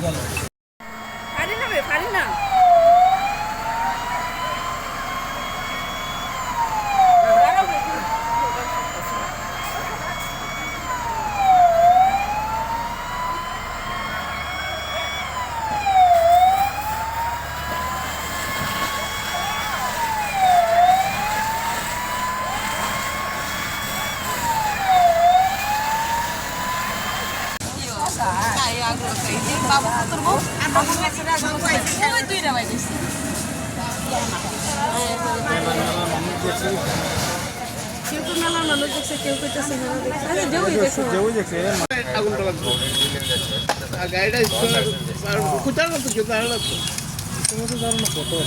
পারি না রে, পারি না।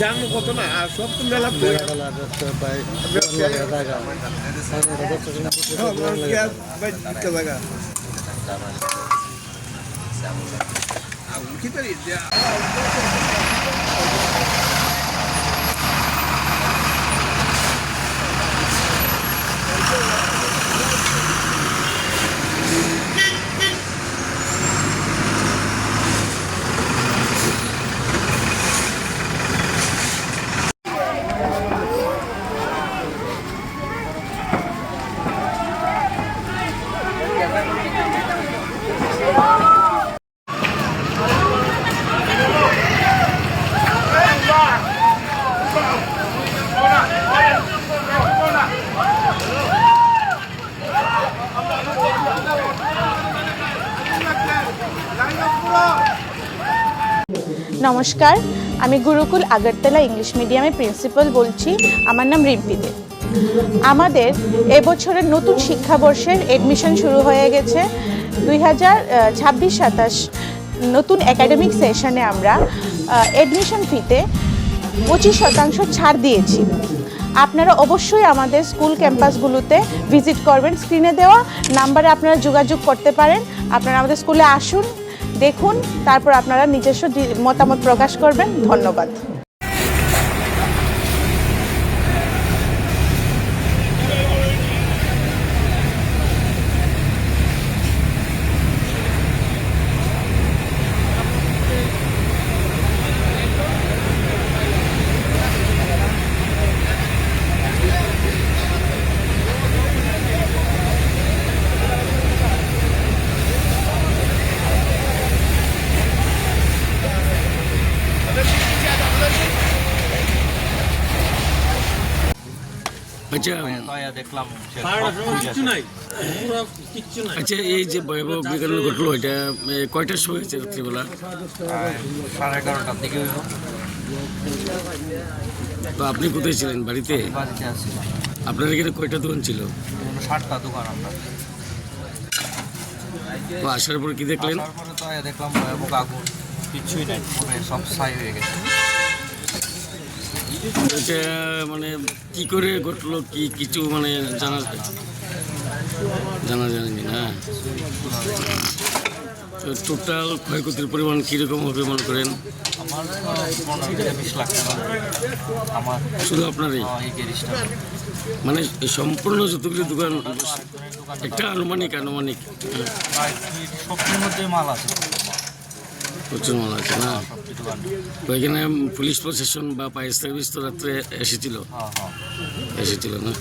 জানো কত না আর সব তো মেলা জায়গা নমস্কার, আমি গুরুকুল আগরতলা ইংলিশ মিডিয়ামে প্রিন্সিপাল বলছি। আমার নাম রিম্পি দে। আমাদের এবছরের নতুন শিক্ষাবর্ষের এডমিশন শুরু হয়ে গেছে। 2026-27 নতুন একাডেমিক সেশনে আমরা এডমিশন ফিতে 25% ছাড় দিয়েছি। আপনারা অবশ্যই আমাদের স্কুল ক্যাম্পাসগুলোতে ভিজিট করবেন। স্ক্রিনে দেওয়া নাম্বারে আপনারা যোগাযোগ করতে পারেন। আপনারা আমাদের স্কুলে আসুন, দেখুন, তারপর আপনারা নিজস্ব মতামত প্রকাশ করবেন। ধন্যবাদ। আচ্ছা আচ্ছা, এই যে ভয়াবহ বিঘটনা ঘটলো, এটা কয়টার সময় হয়েছে? রাত্রিবেলা 11:30টার দিকে। তো আপনি কোথায় ছিলেন? বাড়িতে? বাড়িতে আসছিলাম। আপনার এখানে কয়টা দোকান ছিল? 60টা দোকান আমরা। তো আসার পরে কি দেখলেন? তারপরে তো দেখলাম ভয়াবহ আগুন, কিছুই নাই, পুরো সব ছাই হয়ে গেছে। এটা মানে কি করে ঘটলো, কি কিছু মানে জানা যায়নি না? তো টোটাল ক্ষয়ক্ষতির পরিমাণ কীরকম হবে মনে করেন? আমার 15-20 লাখ টাকা। আমার শুধু আপনারই? এই গ্যারেজটা মানে সম্পূর্ণ যতগুলি দোকান, একটা আনুমানিক প্রায় সবটির মধ্যে মাল আছে, প্রচুর মাল আছে না? সবটি দোকান। তো এখানে পুলিশ প্রশাসন বা ফায়ার সার্ভিস তো রাত্রে এসেছিল হ্যাঁ। এসেছিল না?